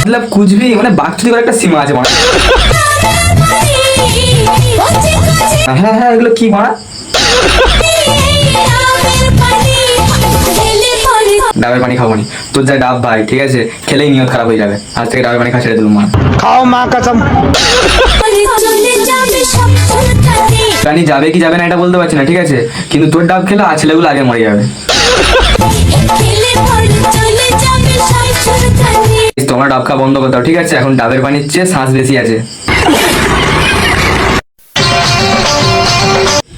मतलब कुछ भी মানে বাকচুদি করার একটা সীমা আছে মানে। হ্যাঁ হ্যাঁ এগুলো কি মারা? ডাবের পানি খাবো নি তোর যা ডাব ভাই, ঠিক আছে খেলেই নিয়ত খারাপ হয়ে যাবে। আজ থেকে ডাবের পানি খা ছেড়ে দিলাম মা। খাও মা কসম। রানী যাবে কি যাবে না এটা বলতে পারছি না, ঠিক আছে, কিন্তু তোর ডাব খেলে আর ছেলেগুলো আগে মরে যাবে। তোমরা ডাব খাওয়া বন্ধ করে দাও, ঠিক আছে, এখন ডাবের পানির চেয়ে শ্বাস বেশি আছে।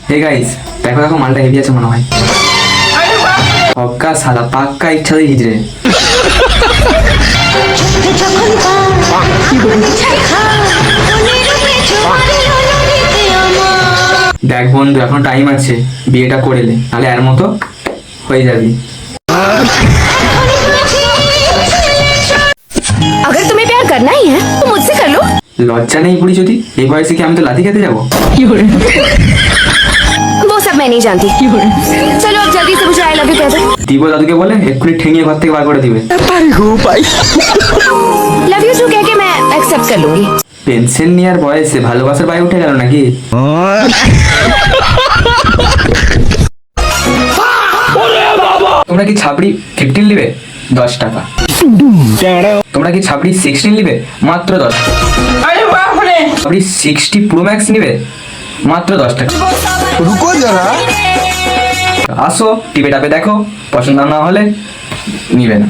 হে গাইস দেখো দেখো মালটা হেভি আছে মনে হয়। পক্কা সাদা পাক্কা ইচ্ছা দিয়ে হিজড়ে। দেখ বন্ধু এখন টাইম আছে, বিয়েটা করে নে, নাহলে এর মতো হয়ে যাবি। अगर तुम्हें प्यार करना ही है तो मुझसे कर लो। লজ্জা নেই বুড়ি যদি, এই বয়সে কি আমি তো লাথি খেতে যাবো? वो सब मैं नहीं जानती। चलो अब जल्दी से मुझे आई लव यू कह दो। দিব দাদুকে বলে এক্ষুনি ঠেঙিয়ে ঘর থেকে বার করে দিবে। लव यू टू कह के मैं एक्सेप्ट कर लूंगी। পেনশন নেওয়ার বয়সে ভালোবাসার বায়ু উঠে গেল নাকি? তোমরা কি ছাপড়ি 15 নিবে? 10 টাকা। তোমরা কি ছাপড়ি 16 নিবে? মাত্র 10 টাকা। ছাপড়ি 60 প্রো ম্যাক্স নিবে? মাত্র 10 টাকা। রুকো যারা, আসো টিপে টাপে দেখো, পছন্দ না হলে নিবে না।